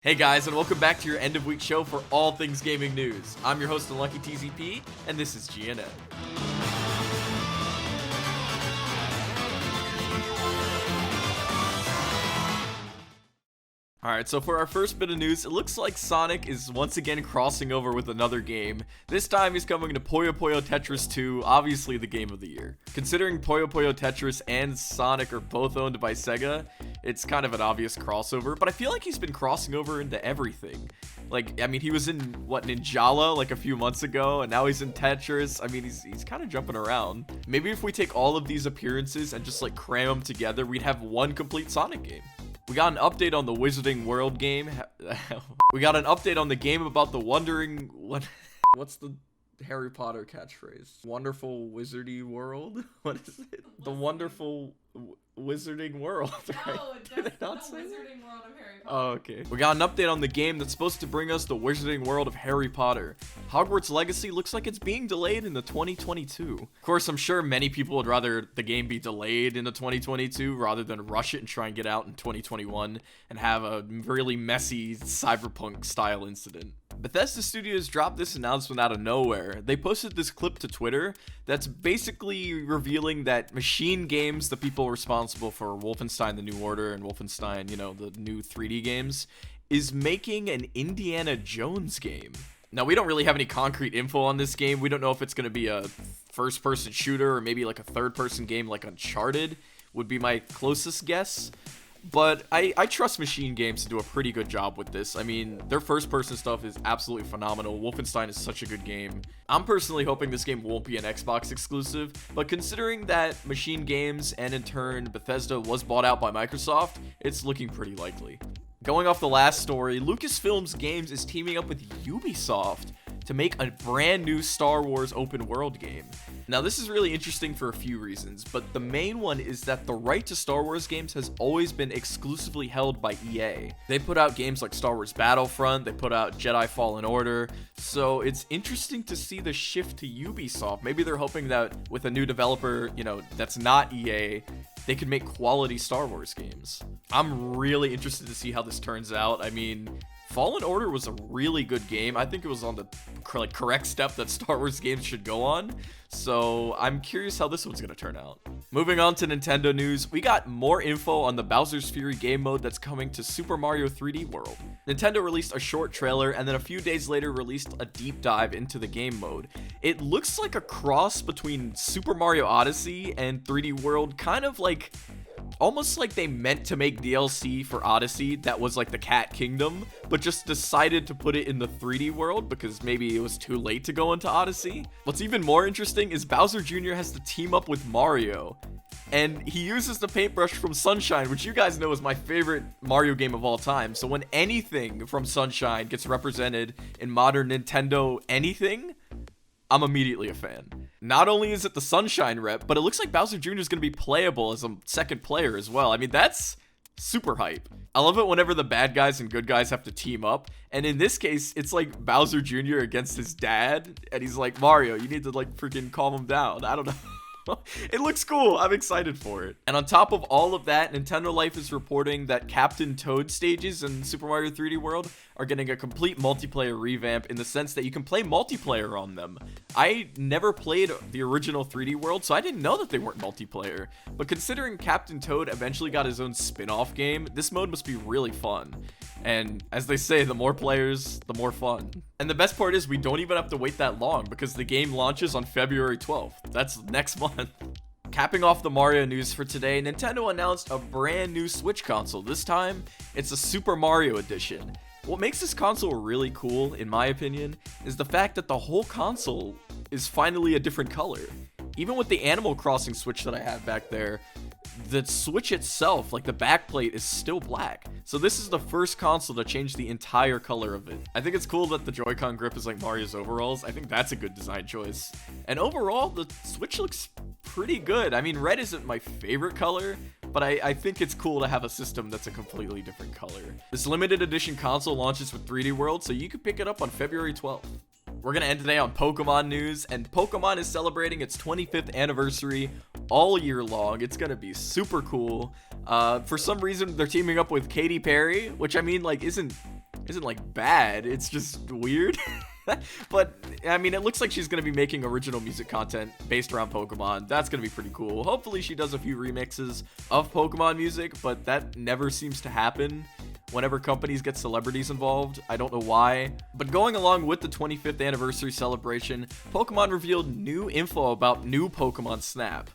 Hey guys, and welcome back to your end of week show for all things gaming news. I'm your host, Unlucky TZP, and this is GNN. Alright, so for our first bit of news, it looks like Sonic is once again crossing over with another game. This time he's coming to Puyo Puyo Tetris 2, obviously the game of the year. Considering Puyo Puyo Tetris and Sonic are both owned by Sega, it's kind of an obvious crossover, but I feel like he's been crossing over into everything. He was in, Ninjala, like a few months ago, and now he's in Tetris. He's kind of jumping around. Maybe if we take all of these appearances and just, cram them together, we'd have one complete Sonic game. We got an update on the Wizarding World game. We got an update on the game about the wondering... What's the Harry Potter catchphrase? Wonderful Wizardy World? What is it? The Wonderful Wizarding World, right? No, it's the Wizarding World of Harry Potter. Oh, okay. We got an update on the game that's supposed to bring us the Wizarding World of Harry Potter. Hogwarts Legacy looks like it's being delayed into 2022. Of course, I'm sure many people would rather the game be delayed into 2022 rather than rush it and try and get out in 2021 and have a really messy cyberpunk style incident. Bethesda Studios dropped this announcement out of nowhere. They posted this clip to Twitter that's basically revealing that Machine Games, the people responsible for Wolfenstein The New Order and Wolfenstein, the new 3D games, is making an Indiana Jones game. Now, we don't really have any concrete info on this game. We don't know if it's going to be a first-person shooter or maybe like a third-person game like Uncharted would be my closest guess. But I trust Machine Games to do a pretty good job with this. Their first-person stuff is absolutely phenomenal. Wolfenstein is such a good game. I'm personally hoping this game won't be an Xbox exclusive, but considering that Machine Games and in turn Bethesda was bought out by Microsoft, it's looking pretty likely. Going off the last story, Lucasfilms Games is teaming up with Ubisoft to make a brand new Star Wars open world game. Now, this is really interesting for a few reasons, but the main one is that the right to Star Wars games has always been exclusively held by EA. They put out games like Star Wars Battlefront, they put out Jedi Fallen Order, so it's interesting to see the shift to Ubisoft. Maybe they're hoping that with a new developer, that's not EA, they could make quality Star Wars games. I'm really interested to see how this turns out. Fallen Order was a really good game. I think it was on the correct step that Star Wars games should go on. So I'm curious how this one's going to turn out. Moving on to Nintendo news, we got more info on the Bowser's Fury game mode that's coming to Super Mario 3D World. Nintendo released a short trailer and then a few days later released a deep dive into the game mode. It looks like a cross between Super Mario Odyssey and 3D World, kind of almost like they meant to make DLC for Odyssey that was like the Cat Kingdom, but just decided to put it in the 3D world because maybe it was too late to go into Odyssey. What's even more interesting is Bowser Jr. has to team up with Mario, and he uses the paintbrush from Sunshine, which you guys know is my favorite Mario game of all time. So when anything from Sunshine gets represented in modern Nintendo anything, I'm immediately a fan. Not only is it the Sunshine rep, but it looks like Bowser Jr. is going to be playable as a second player as well. That's super hype. I love it whenever the bad guys and good guys have to team up. And in this case, it's like Bowser Jr. against his dad. And he's like, Mario, you need to freaking calm him down. I don't know. It looks cool. I'm excited for it. And on top of all of that, Nintendo Life is reporting that Captain Toad stages in Super Mario 3D World are getting a complete multiplayer revamp in the sense that you can play multiplayer on them. I never played the original 3D World, so I didn't know that they weren't multiplayer. But considering Captain Toad eventually got his own spin-off game, this mode must be really fun. And as they say, the more players, the more fun. And the best part is we don't even have to wait that long because the game launches on February 12th. That's next month. Capping off the Mario news for today, Nintendo announced a brand new Switch console. This time, it's a Super Mario Edition. What makes this console really cool, in my opinion, is the fact that the whole console is finally a different color. Even with the Animal Crossing Switch that I have back there, the Switch itself, the backplate, is still black. So this is the first console to change the entire color of it. I think it's cool that the Joy-Con grip is like Mario's overalls. I think that's a good design choice. And overall, the Switch looks pretty good. Red isn't my favorite color, but I think it's cool to have a system that's a completely different color. This limited edition console launches with 3D World, so you can pick it up on February 12th. We're going to end today on Pokemon news, and Pokemon is celebrating its 25th anniversary all year long. It's going to be super cool. For some reason, they're teaming up with Katy Perry, which isn't isn't like bad, it's just weird. But I mean, it looks like she's gonna be making original music content based around Pokemon. That's gonna be pretty cool. Hopefully she does a few remixes of Pokemon music, but that never seems to happen whenever companies get celebrities involved. I don't know why. But going along with the 25th anniversary celebration, Pokemon revealed new info about new Pokemon Snap.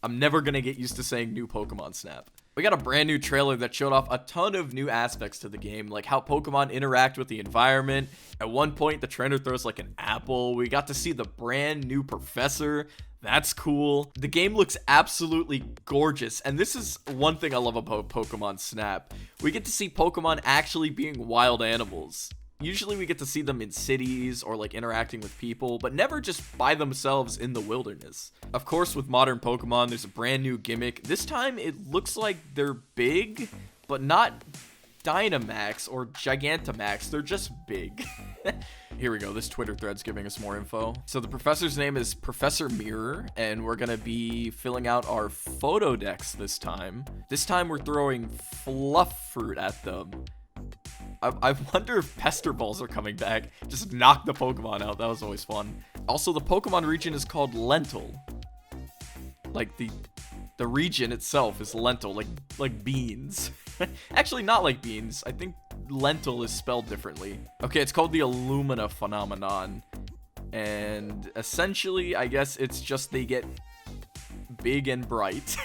I'm never gonna get used to saying new Pokemon Snap. We got a brand new trailer that showed off a ton of new aspects to the game, like how Pokemon interact with the environment. At one point, the trainer throws like an apple. We got to see the brand new professor. That's cool. The game looks absolutely gorgeous, and this is one thing I love about Pokemon Snap. We get to see Pokemon actually being wild animals. Usually we get to see them in cities or like interacting with people, but never just by themselves in the wilderness. Of course, with modern Pokemon, there's a brand new gimmick. This time it looks like they're big, but not Dynamax or Gigantamax. They're just big. Here we go. This Twitter thread's giving us more info. So the professor's name is Professor Mirror, and we're gonna be filling out our photo decks this time. This time we're throwing fluff fruit at them. I wonder if Pester Balls are coming back. Just knock the Pokemon out. That was always fun. Also, the Pokemon region is called Lentil. Like the region itself is lentil, like beans. Actually, not like beans. I think lentil is spelled differently. Okay, it's called the Illumina phenomenon. And essentially, I guess it's just they get big and bright.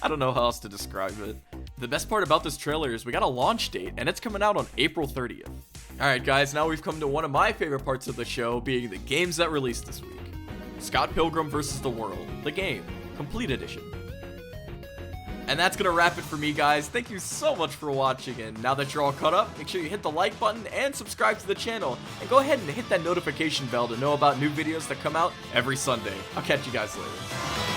I don't know how else to describe it. The best part about this trailer is we got a launch date, and it's coming out on April 30th. Alright guys, now we've come to one of my favorite parts of the show, being the games that released this week. Scott Pilgrim vs. the World, the game, complete edition. And that's gonna wrap it for me, guys. Thank you so much for watching, and now that you're all caught up, make sure you hit the like button and subscribe to the channel, and go ahead and hit that notification bell to know about new videos that come out every Sunday. I'll catch you guys later.